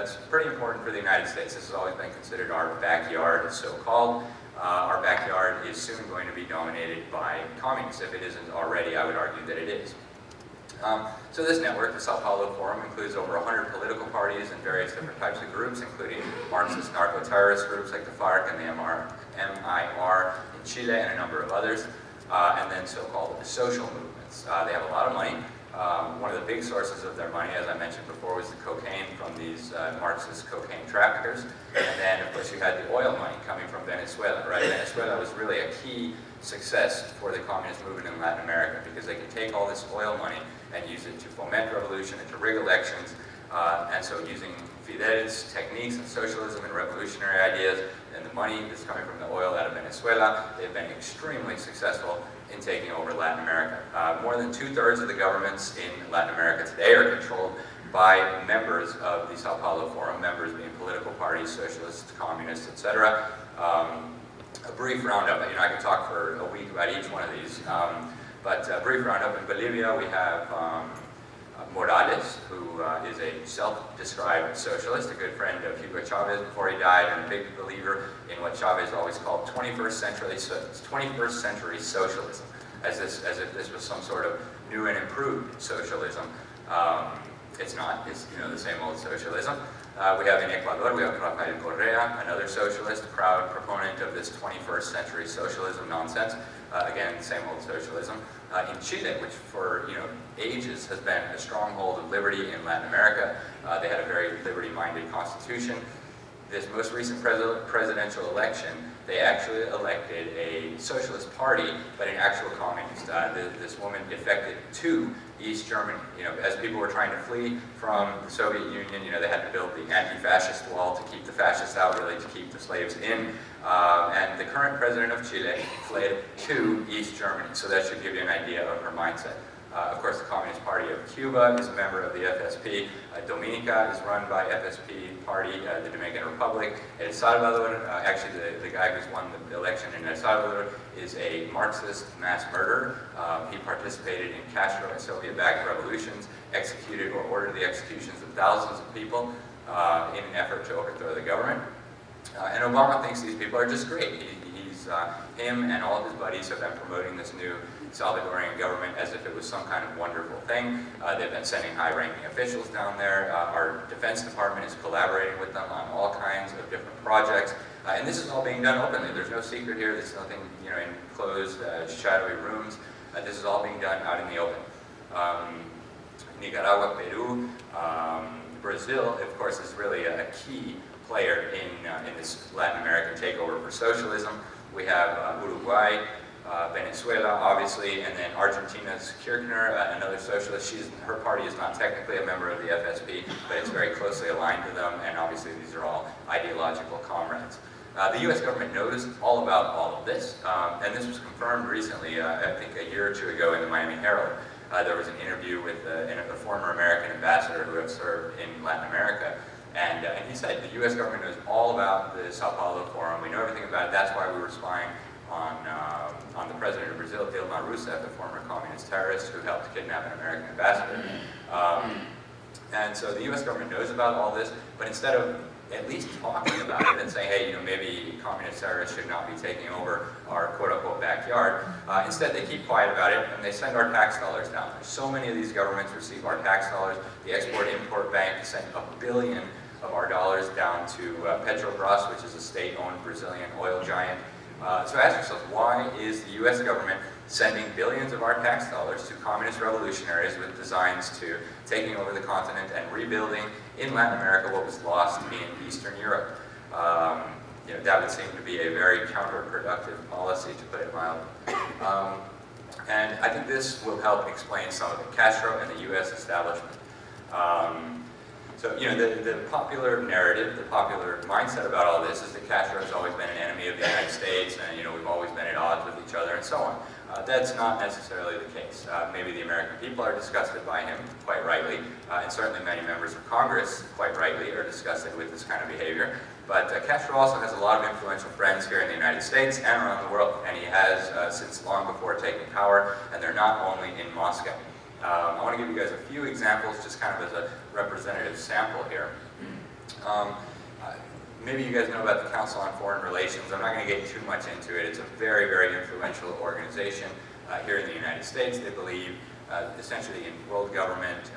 that's pretty important for the United States. This has always been considered our backyard, so-called. Our backyard is soon going to be dominated by communists. If it isn't already, I would argue that it is. So this network, the Sao Paulo Forum, includes over 100 political parties and various different types of groups, including Marxist narco-terrorist groups like the FARC and the MIR in Chile and a number of others, and then so-called social movements. They have a lot of money. One of the big sources of their money, as I mentioned before, was the cocaine from these Marxist cocaine traffickers. And then, of course, you had the oil money coming from Venezuela, right? Venezuela was really a key success for the communist movement in Latin America because they could take all this oil money and use it to foment revolution and to rig elections. And so using Fidel's techniques and socialism and revolutionary ideas and the money that's coming from the oil out of Venezuela, they've been extremely successful in taking over Latin America. More than 2/3 of the governments in Latin America today are controlled by members of the Sao Paulo Forum, members being political parties, socialists, communists, etc. A brief roundup, I could talk for a week about each one of these, but a brief roundup. In Bolivia we have Morales, who is a self-described socialist, a good friend of Hugo Chavez before he died, and a big believer in what Chavez always called 21st century socialism, as if this was some sort of new and improved socialism. It's not. It's the same old socialism. We have in Ecuador, we have Rafael Correa, another socialist, proud proponent of this 21st century socialism nonsense. Again, same old socialism. In Chile, which for ages has been a stronghold of liberty in Latin America, they had a very liberty-minded constitution. This most recent presidential election, they actually elected a socialist party, but an actual communist. This woman defected to East Germany. As people were trying to flee from the Soviet Union, they had to build the anti-fascist wall to keep the fascists out, really to keep the slaves in. And the current president of Chile fled to East Germany, so that should give you an idea of her mindset. Of course, the Communist Party of Cuba is a member of the FSP. Dominica is run by FSP Party, the Dominican Republic. El Salvador, actually the guy who's won the election in El Salvador is a Marxist mass murderer. He participated in Castro and Soviet-backed revolutions, executed or ordered the executions of thousands of people in an effort to overthrow the government. And Obama thinks these people are just great. Him and all of his buddies have been promoting this new Salvadorian government as if it was some kind of wonderful thing. They've been sending high-ranking officials down there. Our Defense Department is collaborating with them on all kinds of different projects. And this is all being done openly. There's no secret here. There's nothing in closed, shadowy rooms. This is all being done out in the open. Nicaragua, Peru, Brazil, of course, is really a key player in this Latin American takeover for socialism. We have Uruguay, Venezuela, obviously, and then Argentina's Kirchner, another socialist. Her party is not technically a member of the FSP, but it's very closely aligned to them, and obviously these are all ideological comrades. The U.S. government knows all about all of this, and this was confirmed recently, I think a year or two ago in the Miami Herald. There was an interview with a former American ambassador who had served in Latin America, and he said the U.S. government knows all about the Sao Paulo Forum. We know everything about it. That's why we were spying on the president of Brazil, Dilma Rousseff, the former communist terrorist who helped kidnap an American ambassador. And so the U.S. government knows about all this, but instead of at least talking about it and saying, hey, maybe communist terrorists should not be taking over our quote-unquote backyard, instead they keep quiet about it and they send our tax dollars down there. So many of these governments receive our tax dollars. The Export-Import Bank sent $1 billion of our dollars down to Petrobras, which is a state-owned Brazilian oil giant. So ask yourself, why is the U.S. government sending billions of our tax dollars to communist revolutionaries with designs to taking over the continent and rebuilding in Latin America what was lost in Eastern Europe? That would seem to be a very counterproductive policy, to put it mildly. And I think this will help explain some of it. Castro and the U.S. establishment. So, the popular narrative, the popular mindset about all this is that Castro has always been an enemy of the United States, and, we've always been at odds with each other, and so on. That's not necessarily the case. Maybe the American people are disgusted by him, quite rightly, and certainly many members of Congress, quite rightly, are disgusted with this kind of behavior. But Castro also has a lot of influential friends here in the United States and around the world, and he has since long before taking power, and they're not only in Moscow. I want to give you guys a few examples, just kind of as a representative sample here. Um, Maybe you guys know about the Council on Foreign Relations. I'm not going to get too much into it. It's a very, very influential organization here in the United States. They believe essentially in world government,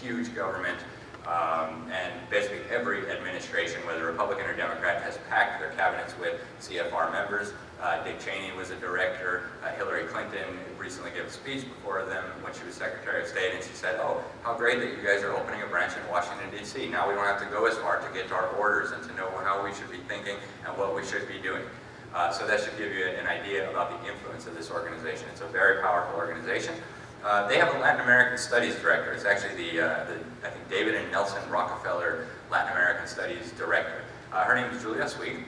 huge government, and basically every administration, whether Republican or Democrat, has packed their cabinets with CFR members. Dick Cheney was a director. Hillary Clinton recently gave a speech before them when she was Secretary of State, and she said, "Oh, how great that you guys are opening a branch in Washington, D.C. Now we don't have to go as far to get to our orders and to know how we should be thinking and what we should be doing." So that should give you an idea about the influence of this organization. It's a very powerful organization. They have a Latin American Studies Director. It's actually I think David and Nelson Rockefeller Latin American Studies Director. Her name is Julia Swig.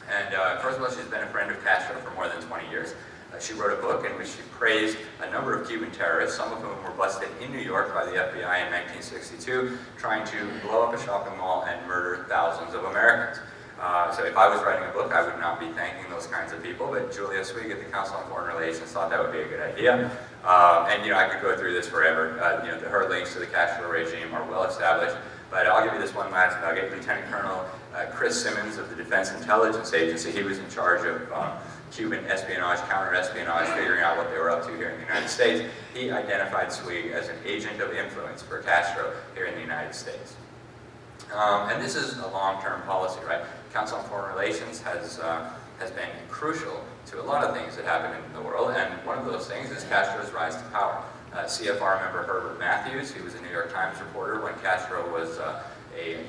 And first of all, she's been a friend of Castro for more than 20 years. She wrote a book in which she praised a number of Cuban terrorists, some of whom were busted in New York by the FBI in 1962, trying to blow up a shopping mall and murder thousands of Americans. So if I was writing a book, I would not be thanking those kinds of people, but Julia Swig at the Council on Foreign Relations thought that would be a good idea. And I could go through this forever. Her links to the Castro regime are well established, but I'll give you this one last nugget. Lieutenant Colonel Chris Simmons of the Defense Intelligence Agency, he was in charge of Cuban espionage, counter-espionage, figuring out what they were up to here in the United States. He identified Swig as an agent of influence for Castro here in the United States. And this is a long-term policy, right? Council on Foreign Relations has been crucial to a lot of things that happen in the world, and one of those things is Castro's rise to power. CFR member Herbert Matthews, he was a New York Times reporter when Castro was a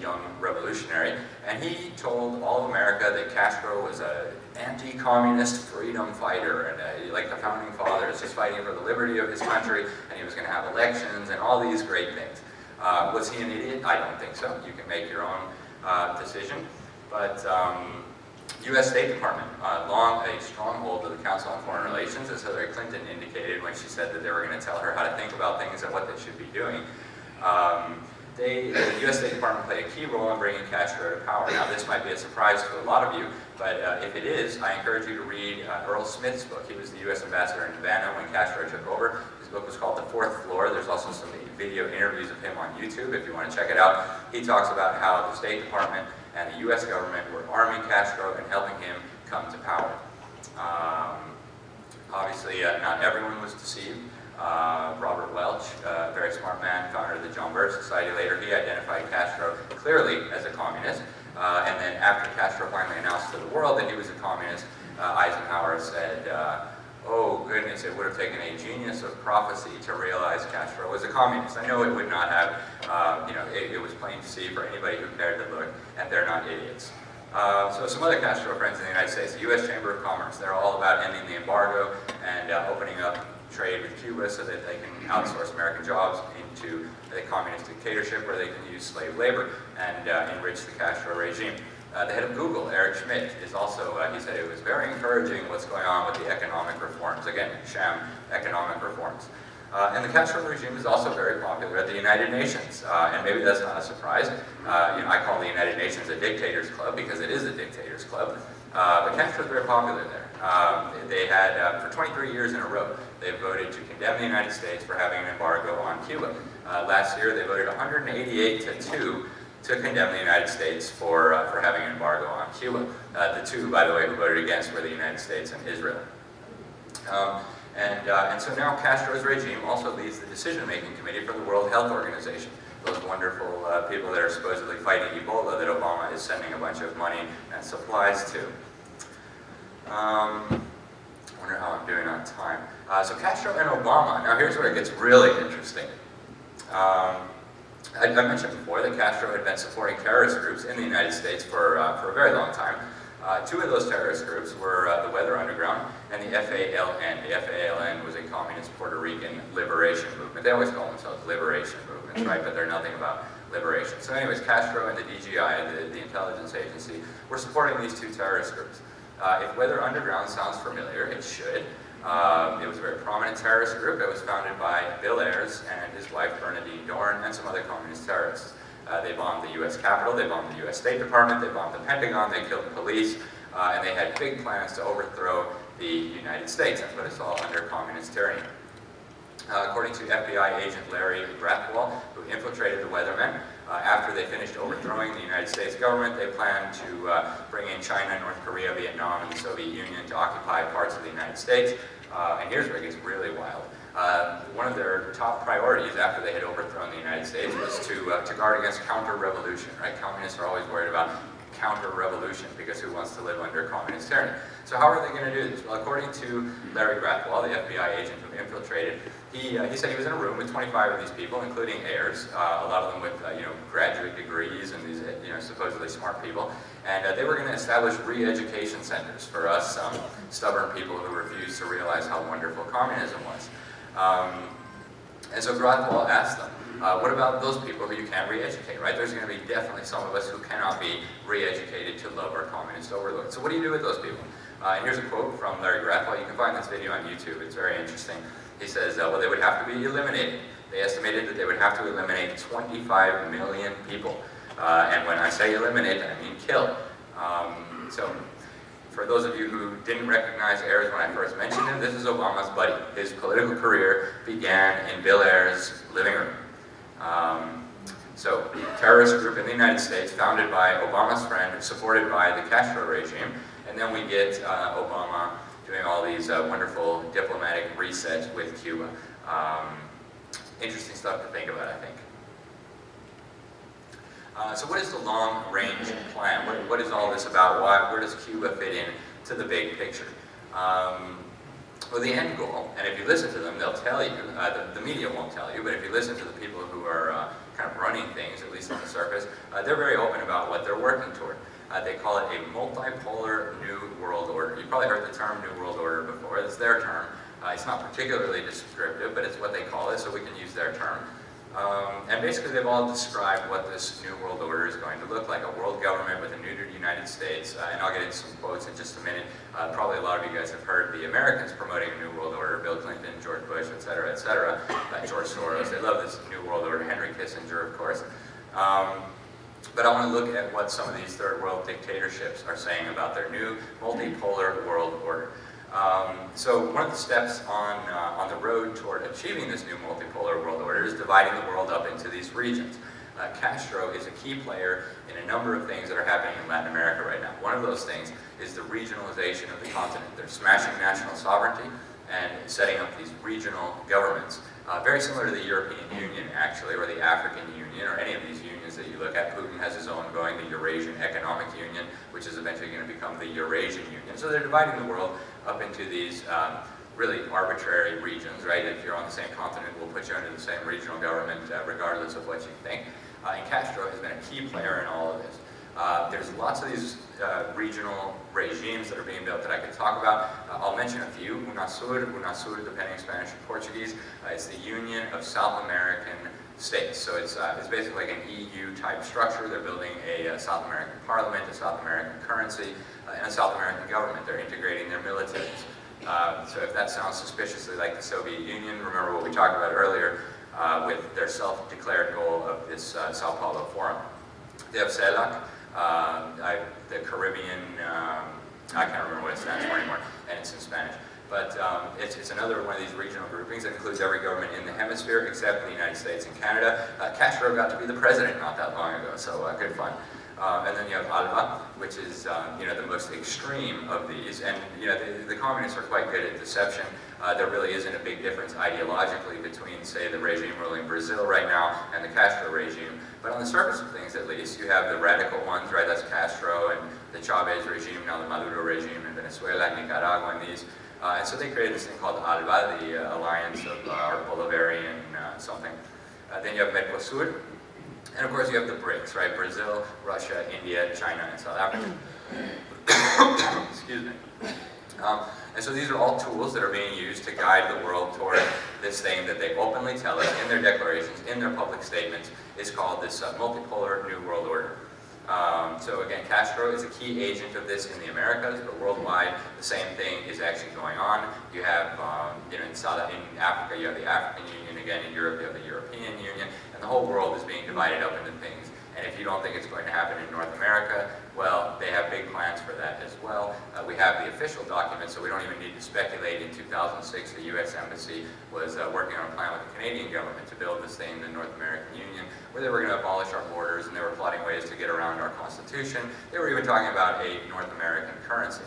young revolutionary, and he told all of America that Castro was an anti-communist freedom fighter, and like the founding fathers, just fighting for the liberty of his country, and he was going to have elections and all these great things. Was he an idiot? I don't think so. You can make your own decision. But U.S. State Department, long a stronghold of the Council on Foreign Relations, as Hillary Clinton indicated when she said that they were going to tell her how to think about things and what they should be doing. The U.S. State Department played a key role in bringing Castro to power. Now, this might be a surprise to a lot of you, but if it is, I encourage you to read Earl Smith's book. He was the U.S. ambassador in Havana when Castro took over. His book was called The Fourth Floor. There's also some video interviews of him on YouTube if you want to check it out. He talks about how the State Department and the U.S. government were arming Castro and helping him come to power. Obviously, not everyone was deceived. Robert Welch, a very smart man, founder of the John Birch Society later, he identified Castro clearly as a communist. And then after Castro finally announced to the world that he was a communist, Eisenhower said, "Oh goodness, it would have taken a genius of prophecy to realize Castro was a communist." I know it would not have, it was plain to see for anybody who cared to look, and they're not idiots. So some other Castro friends in the United States, the U.S. Chamber of Commerce, they're all about ending the embargo and opening up trade with Cuba so that they can outsource American jobs into a communist dictatorship where they can use slave labor and enrich the Castro regime. The head of Google, Eric Schmidt, is also, he said it was very encouraging what's going on with the economic reforms. Again, sham economic reforms. And the Castro regime is also very popular at the United Nations. And maybe that's not a surprise. I call the United Nations a dictator's club because it is a dictator's club. But Castro is very popular there. They had, for 23 years in a row, they voted to condemn the United States for having an embargo on Cuba. Last year, they voted 188-2 to condemn the United States for having an embargo on Cuba. The two, by the way, who voted against were the United States and Israel. And so now Castro's regime also leads the decision-making committee for the World Health Organization. Those wonderful people that are supposedly fighting Ebola that Obama is sending a bunch of money and supplies to. I wonder how I'm doing on time. So Castro and Obama. Now here's where it gets really interesting. I mentioned before that Castro had been supporting terrorist groups in the United States for a very long time. Two of those terrorist groups were the Weather Underground and the FALN. The FALN was a communist Puerto Rican liberation movement. They always call themselves liberation movements, right? But they're nothing about liberation. So anyways, Castro and the DGI, the intelligence agency, were supporting these two terrorist groups. If Weather Underground sounds familiar, it should. It was a very prominent terrorist group. It was founded by Bill Ayers and his wife Bernadine Dohrn and some other communist terrorists. They bombed the U.S. Capitol, they bombed the U.S. State Department, they bombed the Pentagon, they killed police, and they had big plans to overthrow the United States and put us all under communist tyranny. According to FBI agent Larry Brathwahl, who infiltrated the Weathermen, After they finished overthrowing the United States government, they planned to bring in China, North Korea, Vietnam, and the Soviet Union to occupy parts of the United States. And here's where it gets really wild. One of their top priorities after they had overthrown the United States was to guard against counter-revolution, right? Communists are always worried about counter-revolution because who wants to live under communist tyranny? So how are they going to do this? Well, according to Larry Grathwohl, the FBI agent who infiltrated, he said he was in a room with 25 of these people, including heirs, a lot of them with graduate degrees and these supposedly smart people, and they were going to establish re-education centers for us stubborn people who refused to realize how wonderful communism was. And so Grathwohl asked them, what about those people who you can't re-educate, right? There's going to be definitely some of us who cannot be re-educated to love our communist overlords. So what do you do with those people? And here's a quote from Larry Grathwohl. You can find this video on YouTube. It's very interesting. He says, well, they would have to be eliminated. They estimated that they would have to eliminate 25 million people. And when I say eliminate, I mean kill. So for those of you who didn't recognize Ayers when I first mentioned him, this is Obama's buddy. His political career began in Bill Ayers' living room. So, terrorist group in the United States, founded by Obama's friend, supported by the Castro regime, and then we get Obama doing all these wonderful diplomatic resets with Cuba. Interesting stuff to think about, I think. So what is the long-range plan? What is all this about? Where does Cuba fit in to the big picture? Well, the end goal, and if you listen to them, they'll tell you, the media won't tell you, but if you listen to the people who are kind of running things, at least on the surface, they're very open about what they're working toward. They call it a multipolar new world order. You've probably heard the term new world order before. It's their term. It's not particularly descriptive, but it's what they call it, so we can use their term. And basically they've all described what this new world order is going to look like. A world government with a neutered United States, and I'll get into some quotes in just a minute. Probably a lot of you guys have heard the Americans promoting a new world order, Bill Clinton, George Bush, et cetera, George Soros. They love this new world order, Henry Kissinger, of course. But I want to look at what some of these third world dictatorships are saying about their new multipolar world order. So one of the steps on the road toward achieving this new multipolar world order is dividing the world up into these regions. Castro is a key player in a number of things that are happening in Latin America right now. One of those things is the regionalization of the continent. They're smashing national sovereignty and setting up these regional governments. Very similar to the European Union, actually, or the African Union, or any of these unions that you look at. Putin has his own going, the Eurasian Economic Union, which is eventually going to become the Eurasian Union. So they're dividing the world up into these really arbitrary regions, right? If you're on the same continent, we'll put you under the same regional government, regardless of what you think. And Castro has been a key player in all of this. There's lots of these regional regimes that are being built that I could talk about. I'll mention a few. UNASUR, depending on Spanish or Portuguese. It's the Union of South American States. So it's basically like an EU type structure. They're building a South American parliament, a South American currency, and a South American government. They're integrating their militaries. So if that sounds suspiciously like the Soviet Union, remember what we talked about earlier with their self-declared goal of this Sao Paulo Forum. They have CELAC, the Caribbean, I can't remember what it stands for anymore, and it's in Spanish. But it's another one of these regional groupings that includes every government in the hemisphere except the United States and Canada. Castro got to be the president not that long ago, so good fun. And then you have ALBA, which is the most extreme of these. And the communists are quite good at deception. There really isn't a big difference ideologically between, say, the regime ruling Brazil right now and the Castro regime. But on the surface of things, at least, you have the radical ones, right? That's Castro and the Chavez regime, now the Maduro regime in Venezuela, Nicaragua, and these. And so they created this thing called ALBA, the Alliance of our Bolivarian something. Then you have Mercosur. And of course you have the BRICS, right? Brazil, Russia, India, China, and South Africa. Excuse me. And so these are all tools that are being used to guide the world toward this thing that they openly tell us in their declarations, in their public statements, is called this multipolar new world order. So again, Castro is a key agent of this in the Americas, but worldwide the same thing is actually going on. You have, in Africa you have the African Union, again in Europe you have the European Union, and the whole world is being divided up into things. And if you don't think it's going to happen in North America, well, they have big plans for that as well. We have the official document, so we don't even need to speculate. In 2006, the U.S. Embassy was working on a plan with the Canadian government to build this thing, the North American Union, where they were going to abolish our borders, and they were plotting ways to get around our Constitution. They were even talking about a North American currency.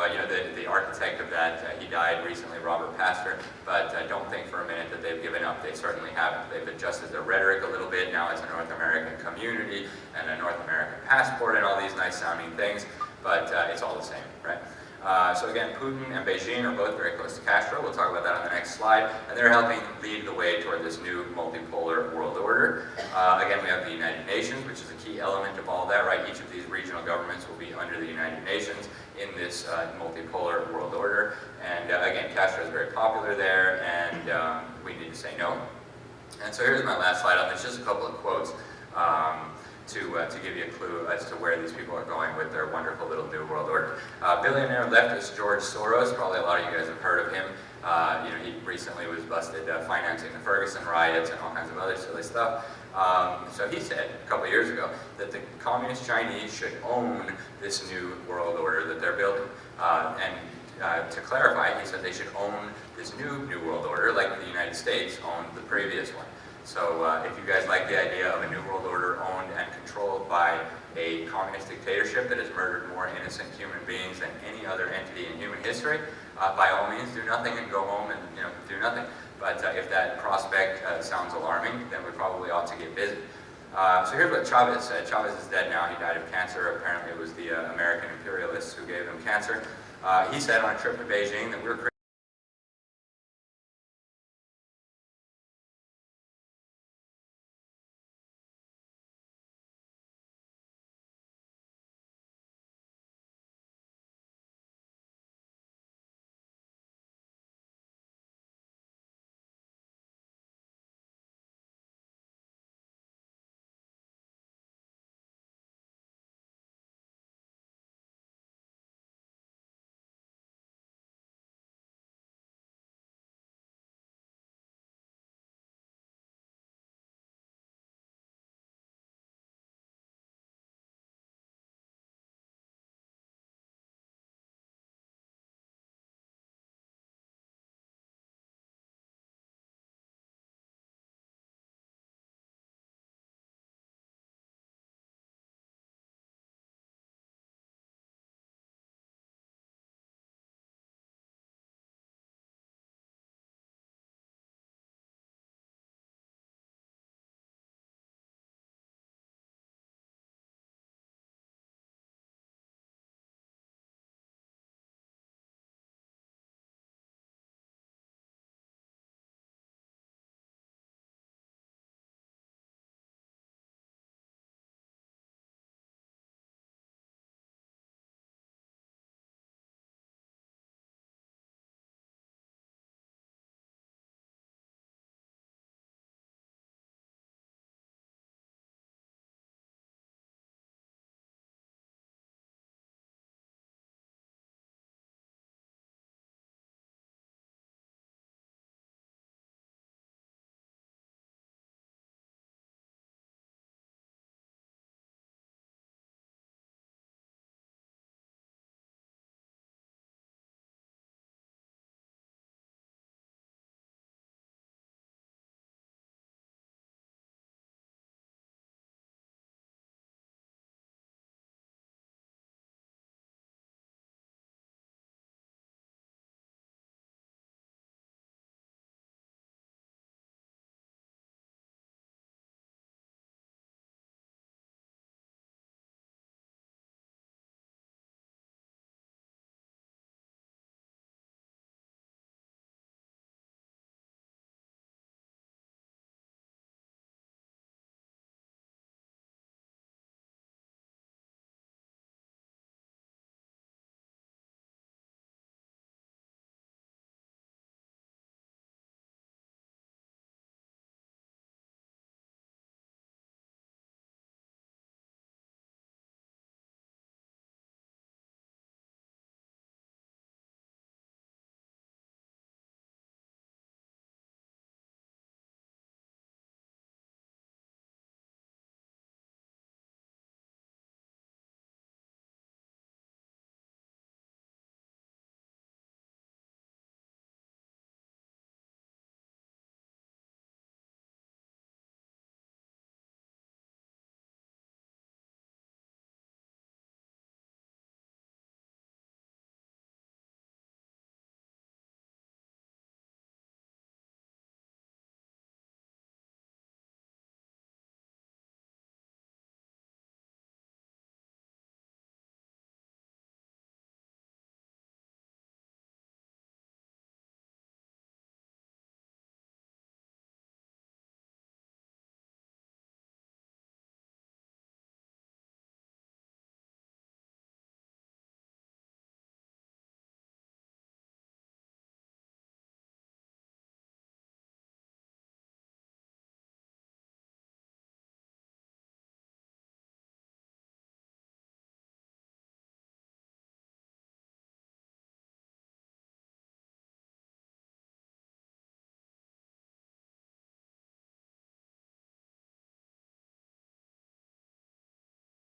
You know, the architect of that, he died recently, Robert Pastor, but don't think for a minute that they've given up. They certainly haven't. They've adjusted their rhetoric a little bit. Now it's a North American community and a North American passport and all these nice sounding things, but it's all the same, right? So again, Putin and Beijing are both very close to Castro. We'll talk about that on the next slide. And they're helping lead the way toward this new multipolar world order. Again, we have the United Nations, which is a key element of all that, right? Each of these regional governments will be under the United Nations in this multipolar world order. And again, Castro is very popular there, and we need to say no. And so here's my last slide on this, just a couple of quotes. To give you a clue as to where these people are going with their wonderful little new world order. Billionaire leftist George Soros, probably a lot of you guys have heard of him. You know, he recently was busted financing the Ferguson riots and all kinds of other silly stuff. So he said a couple of years ago that the communist Chinese should own this new world order that they're building. To clarify, he said they should own this new world order like the United States owned the previous one. So if you guys like the idea of a new world order owned and controlled by a communist dictatorship that has murdered more innocent human beings than any other entity in human history, by all means do nothing and go home and do nothing. But if that prospect sounds alarming, then we probably ought to get busy. So here's what Chavez said. Chavez is dead now. He died of cancer. Apparently it was the American imperialists who gave him cancer. He said on a trip to Beijing that we're